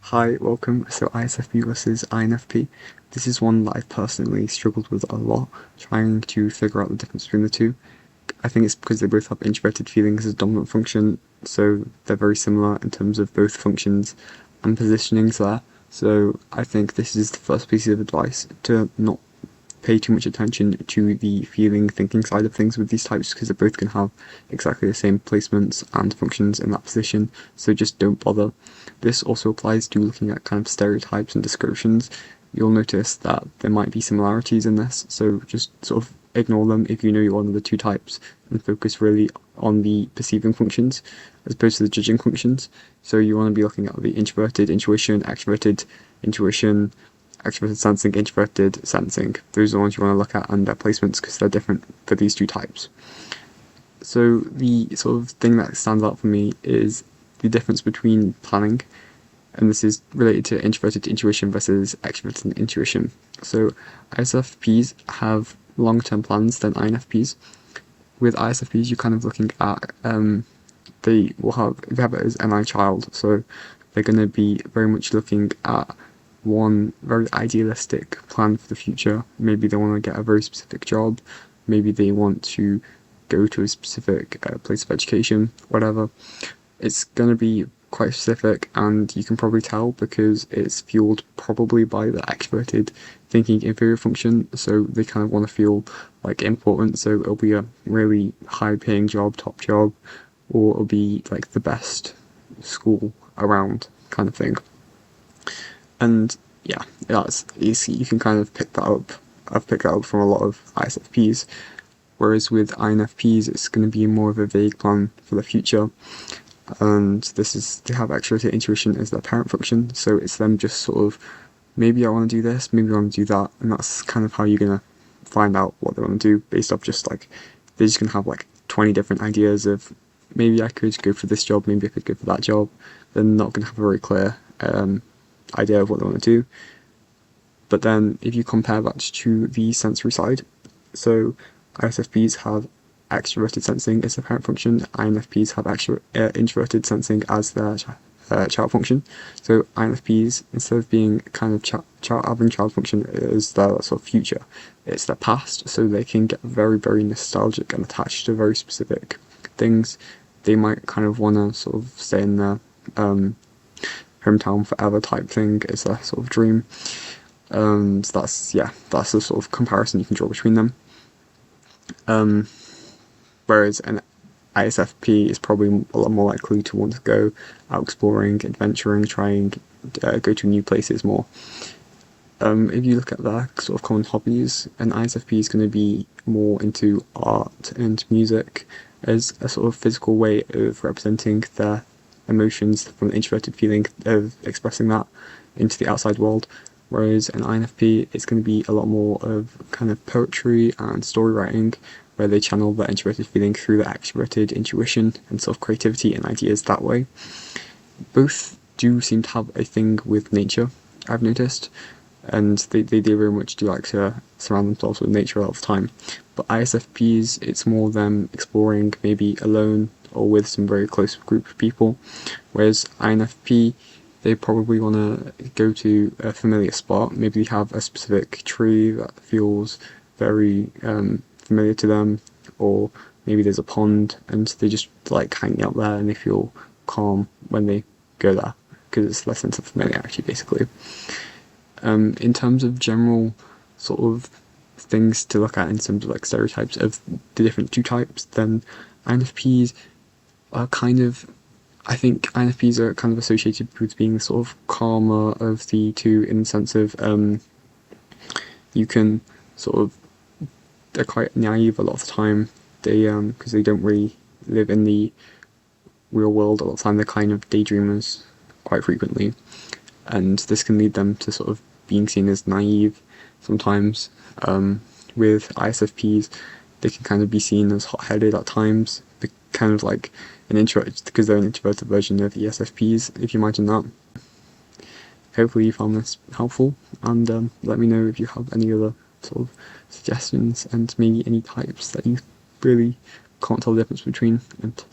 Hi, welcome. So ISFP versus INFP. This is one that I've personally struggled with a lot, trying to figure out the difference between the two. I think it's because they both have introverted feelings as a dominant function, so they're very similar in terms of both functions and positionings there. So I think this is the first piece of advice to not pay too much attention to the feeling thinking side of things with these types, because they both can have exactly the same placements and functions in that position, so just don't bother. This also applies to looking at kind of stereotypes and descriptions. You'll notice that there might be similarities in this, so just sort of ignore them if you know you're one of the two types and focus really on the perceiving functions as opposed to the judging functions. So you want to be looking at the introverted intuition, extroverted intuition, extroverted sensing, introverted sensing. Those are the ones you want to look at and their placements, because they're different for these two types. So the sort of thing that stands out for me is the difference between planning, and this is related to introverted intuition versus extroverted intuition. So ISFPs have long-term plans than INFPs. With ISFPs, you're kind of looking at they have it as an child, so they're going to be very much looking at one very idealistic plan for the future. Maybe they want to get a very specific job, maybe they want to go to a specific place of education, whatever. It's going to be quite specific, and you can probably tell because it's fueled probably by the extroverted thinking inferior function, so they kind of want to feel like important, so it'll be a really high paying job, top job, or it'll be like the best school around kind of thing. And yeah, that's easy. You can kind of pick that up. I've picked that up from a lot of ISFPs, whereas with INFPs it's going to be more of a vague plan for the future, and they have extroverted intuition as their parent function, so it's them just sort of, maybe I want to do this, maybe I want to do that, and that's kind of how you're going to find out what they want to do based off just like, they're just going to have like 20 different ideas of, maybe I could go for this job, maybe I could go for that job. They're not going to have a very clear idea of what they want to do. But then if you compare that to the sensory side, so ISFPs have extroverted sensing as their parent function, INFPs have introverted sensing as their child function. So INFPs, instead of being kind of having child function as their sort of future, it's their past, so they can get very, very nostalgic and attached to very specific things. They might kind of want to sort of stay in their hometown forever type thing is their sort of dream. And that's the sort of comparison you can draw between them. Whereas an ISFP is probably a lot more likely to want to go out exploring, adventuring, trying go to new places more. If you look at their sort of common hobbies, an ISFP is going to be more into art and music as a sort of physical way of representing their emotions from the introverted feeling of expressing that into the outside world. Whereas an INFP, it's going to be a lot more of kind of poetry and story writing, where they channel their introverted feeling through their extroverted intuition and sort of creativity and ideas that way. Both do seem to have a thing with nature, I've noticed, and they very much do like to surround themselves with nature a lot of the time. But ISFPs, it's more them exploring, maybe alone or with some very close group of people, whereas INFP, they probably want to go to a familiar spot. Maybe they have a specific tree that feels very familiar to them, or maybe there's a pond and they just like hanging out there and they feel calm when they go there because it's their sense of familiarity basically. In terms of general sort of things to look at in terms of like stereotypes of the different two types, then INFPs are kind of, I think INFPs are kind of associated with being the sort of calmer of the two, in the sense of you can sort of, they're quite naive a lot of the time. They because they don't really live in the real world a lot of the time, they're kind of daydreamers quite frequently, and this can lead them to sort of being seen as naive sometimes. With ISFPs, they can kind of be seen as hot-headed at times. They're kind of like an introvert, because they're an introverted version of ESFPs, if you imagine that. Hopefully you found this helpful, and let me know if you have any other sort of suggestions and maybe any types that you really can't tell the difference between, and